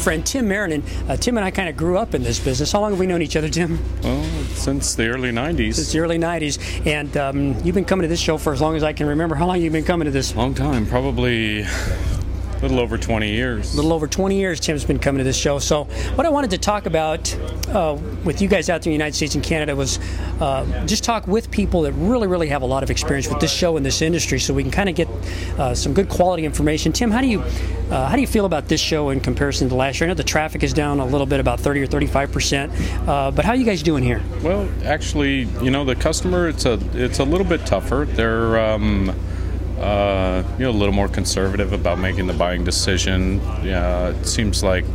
friend, Tim Marinin. Tim and I kind of grew up in this business. How long have we known each other, Tim? Well, since the early 90s. Since the early 90s. And you've been coming to this show for as long as I can remember. How long have you been coming to this? Long time, probably a little over 20 years. A little over 20 years Tim's been coming to this show. So what I wanted to talk about with you guys out there in the United States and Canada was just talk with people that really have a lot of experience with this show and this industry, so we can kind of get some good quality information. Tim, how do you feel about this show in comparison to last year? I know the traffic is down a little bit, about 30 or 35%, but how are you guys doing here? Well, actually, the customer, it's a little bit tougher. They're a little more conservative about making the buying decision. It seems like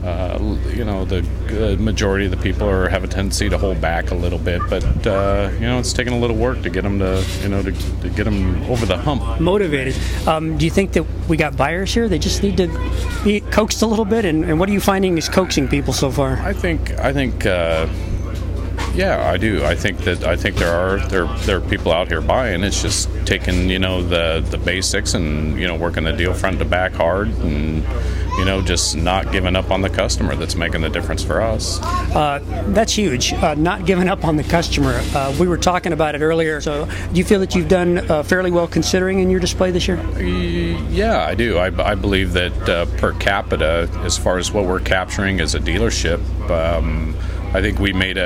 the majority of the people have a tendency to hold back a little bit, but it's taking a little work to get them to get them over the hump. Motivated. Do you think that we got buyers here? They just need to be coaxed a little bit, and what are you finding is coaxing people so far? I think. Yeah, I do. I think there are people out here buying. It's just taking the basics and working the deal front to back hard, and just not giving up on the customer. That's making the difference for us. That's huge. Not giving up on the customer. We were talking about it earlier. So, do you feel that you've done fairly well considering in your display this year? Yeah, I do. I believe that per capita, as far as what we're capturing as a dealership. I think we made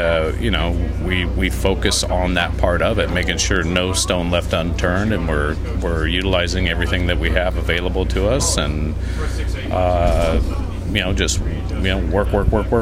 we focus on that part of it, making sure no stone left unturned, and we're utilizing everything that we have available to us, and just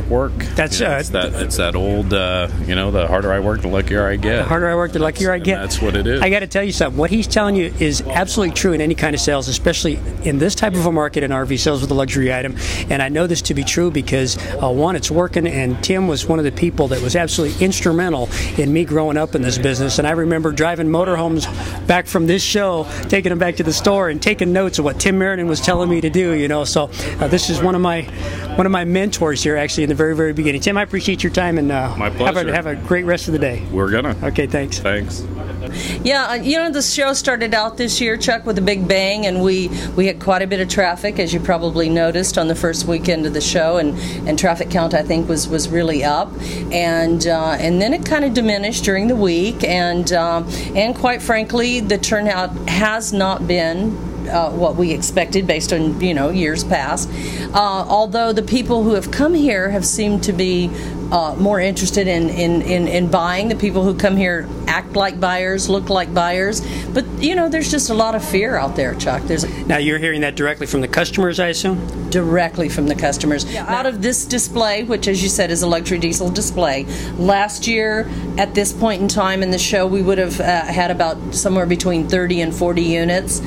work. That's it's that old the harder I work, the luckier I get. The harder I work, the luckier I get. That's what it is. I got to tell you something. What he's telling you is absolutely true in any kind of sales, especially in this type of a market in RV sales with a luxury item. And I know this to be true because one, it's working, and Tim was one of the people that was absolutely instrumental in me growing up in this business. And I remember driving motorhomes back from this show, taking them back to the store and taking notes of what Tim Marinin was telling me to do. So this is one of my mentors here, actually, in the very beginning. Tim, I appreciate your time, and my pleasure. Have a great rest of the day. We're gonna. Okay, thanks. Yeah, the show started out this year, Chuck, with a big bang, and we had quite a bit of traffic, as you probably noticed on the first weekend of the show, and traffic count, I think, was really up, and then it kind of diminished during the week, and quite frankly, the turnout has not been what we expected based on years past. Although the people who have come here have seemed to be more interested in buying. The people who come here act like buyers, look like buyers, but there's just a lot of fear out there, Chuck. Now you're hearing that directly from the customers, I assume? Directly from the customers. Yeah, out of this display, which as you said is a luxury diesel display, last year at this point in time in the show we would have had about somewhere between 30 and 40 units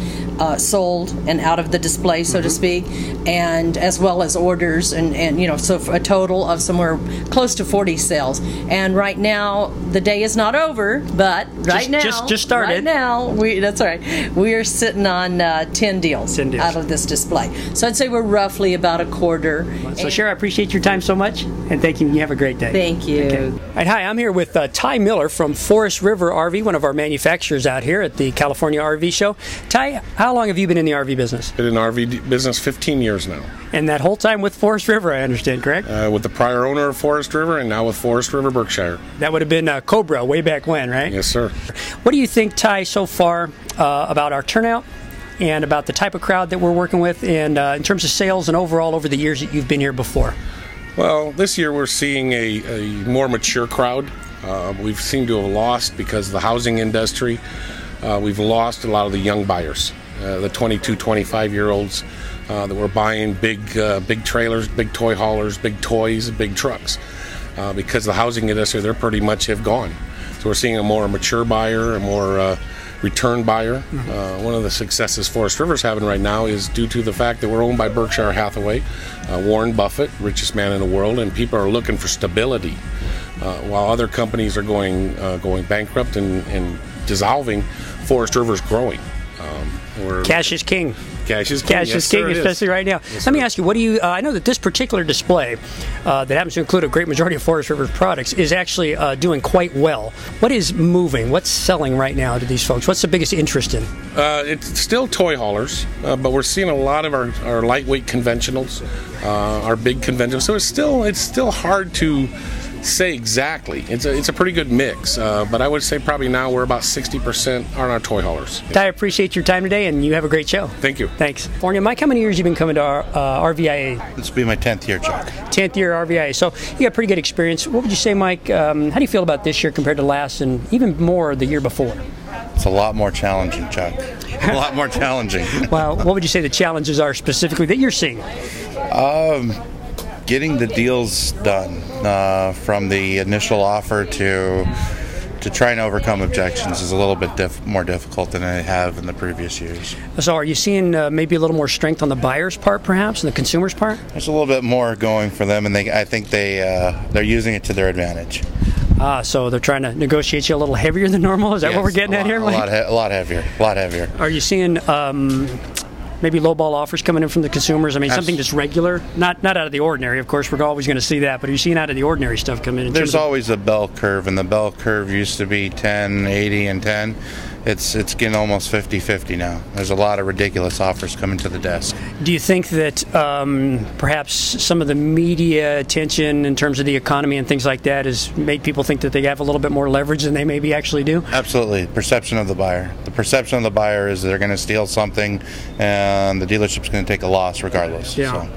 sold and out of the display, so to speak, and as well as orders, and so for a total of somewhere close to 40 sales. And right now the day is not over, but just started. Right now that's all right. We are sitting on 10 deals out of this display. So I'd say we're roughly about a quarter. So Cheryl, I appreciate your time so much, and thank you. You have a great day. Thank you. Okay. All right, hi, I'm here with Ty Miller from Forest River RV, one of our manufacturers out here at the California RV Show. Ty, how long have you been in the RV business? Been in the RV business 15 years now. And that whole time with Forest River, I understand, correct? With the prior owner of Forest River, and now with Forest River Berkshire. That would have been Cobra way back when, right? Yes, sir. What do you think, Ty, so far about our turnout and about the type of crowd that we're working with, and in terms of sales and overall over the years that you've been here before? Well, this year we're seeing a more mature crowd. We've seemed to have lost, because of the housing industry, we've lost a lot of the young buyers, the 22, 25-year-olds that were buying big trailers, big toy haulers, big toys, big trucks. Because the housing industry, they're pretty much have gone. So we're seeing a more mature buyer, a more return buyer. One of the successes Forest River's having right now is due to the fact that we're owned by Berkshire Hathaway, Warren Buffett, richest man in the world, and people are looking for stability. While other companies are going bankrupt and dissolving, Forest River's growing. Cash is king. Cash is king. Cash is king, especially right now. Yes, Let me ask you, what do you? I know that this particular display, that happens to include a great majority of Forest River products, is actually doing quite well. What is moving? What's selling right now to these folks? What's the biggest interest in? It's still toy haulers, but we're seeing a lot of our lightweight conventionals, our big conventionals. So it's still hard to say exactly. It's a pretty good mix, but I would say probably now we're about 60% on our toy haulers. Ty, I appreciate your time today, and you have a great show. Thank you. Thanks. Mike, how many years have you been coming to RVIA? This will be my 10th year, Chuck. 10th year RVIA. So you got pretty good experience. What would you say, Mike? How do you feel about this year compared to last, and even more the year before? It's a lot more challenging, Chuck. A lot more challenging. Well, what would you say the challenges are specifically that you're seeing? Getting the deals done from the initial offer to try and overcome objections is a little bit more difficult than I have in the previous years. So are you seeing maybe a little more strength on the buyer's part, perhaps, and the consumer's part? There's a little bit more going for them, and I think they're using it to their advantage. So they're trying to negotiate you a little heavier than normal? Is that what we're getting at here, Mike? A lot heavier. Are you seeing maybe lowball offers coming in from the consumers? I mean, something just regular, not out of the ordinary. Of course, we're always going to see that, but are you seeing out of the ordinary stuff come in? There's always a bell curve, and the bell curve used to be 10, 80, and 10. It's getting almost 50-50 now. There's a lot of ridiculous offers coming to the desk. Do you think that perhaps some of the media attention in terms of the economy and things like that has made people think that they have a little bit more leverage than they maybe actually do? Absolutely. Perception of the buyer. The perception of the buyer is they're going to steal something, and the dealership's going to take a loss regardless. Yeah. So.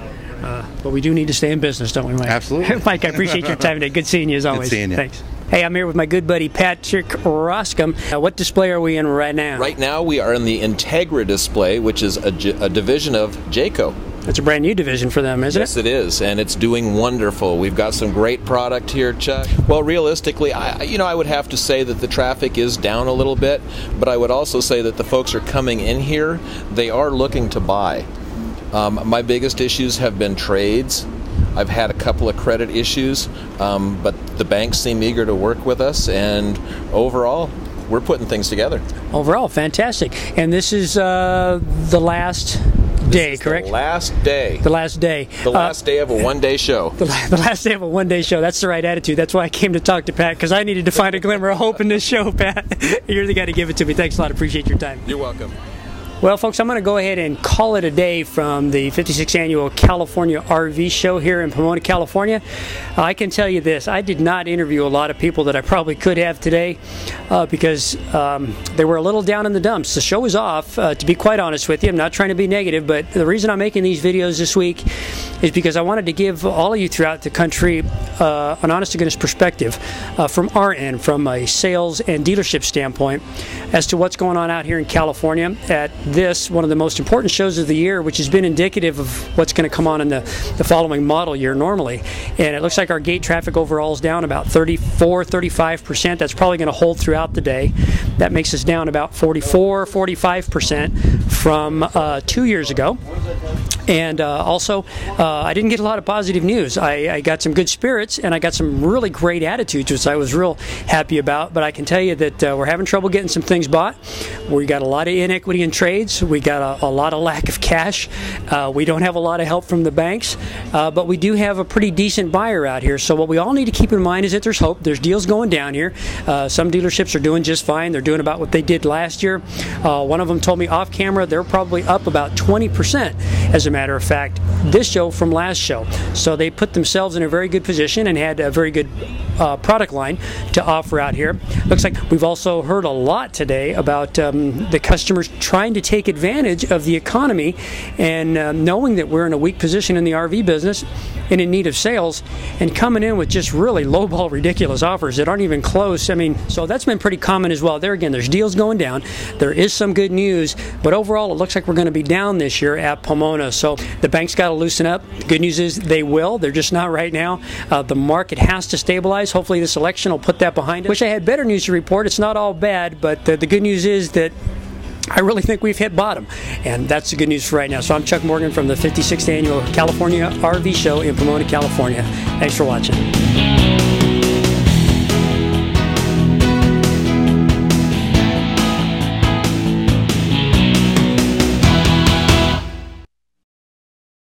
But we do need to stay in business, don't we, Mike? Absolutely. Mike, I appreciate your time today. Good seeing you as always. Good seeing you. Thanks. Hey, I'm here with my good buddy Patrick Roscom. What display are we in right now? Right now we are in the Integra display, which is a division of Jayco. It's a brand new division for them, isn't it? Yes, it is, and it's doing wonderful. We've got some great product here, Chuck. Well, realistically, I would have to say that the traffic is down a little bit, but I would also say that the folks are coming in here. They are looking to buy. My biggest issues have been trades. I've had a couple of credit issues, but the banks seem eager to work with us, and overall, we're putting things together. Overall, fantastic. And this is the last day, correct? The last day. The last day. The last day of a one-day show. The last day of a one-day show. That's the right attitude. That's why I came to talk to Pat, because I needed to find a glimmer of hope in this show, Pat. You're the guy to give it to me. Thanks a lot. Appreciate your time. You're welcome. Well, folks, I'm going to go ahead and call it a day from the 56th Annual California RV Show here in Pomona, California. I can tell you this, I did not interview a lot of people that I probably could have today because they were a little down in the dumps. The show was off, to be quite honest with you. I'm not trying to be negative, but the reason I'm making these videos this week is because I wanted to give all of you throughout the country an honest-to-goodness perspective from our end, from a sales and dealership standpoint, as to what's going on out here in California at this, one of the most important shows of the year, which has been indicative of what's going to come on in the following model year normally. And it looks like our gate traffic overall is down about 34-35%. That's probably going to hold throughout the day. That makes us down about 44-45% from 2 years ago. And also, I didn't get a lot of positive news. I got some good spirits, and I got some really great attitudes, which I was real happy about. But I can tell you that we're having trouble getting some things bought. We got a lot of inequity in trades. We got a lot of lack of cash. We don't have a lot of help from the banks. But we do have a pretty decent buyer out here. So what we all need to keep in mind is that there's hope. There's deals going down here. Some dealerships are doing just fine. They're doing about what they did last year. One of them told me off camera they're probably up about 20%. As a matter of fact, this show from last show. So they put themselves in a very good position and had a very good product line to offer out here. Looks like we've also heard a lot today about the customers trying to take advantage of the economy and knowing that we're in a weak position in the RV business and in need of sales, and coming in with just really lowball ridiculous offers that aren't even close. I mean, so that's been pretty common as well. There again, there's deals going down. There is some good news, but overall it looks like we're going to be down this year at Pomona. So the bank's got to loosen up. The good news is they will. They're just not right now. The market has to stabilize. Hopefully this election will put that behind us. Wish I had better news to report. It's not all bad, but the good news is that I really think we've hit bottom, and that's the good news for right now. So I'm Chuck Morgan from the 56th Annual California RV Show in Pomona, California. Thanks for watching.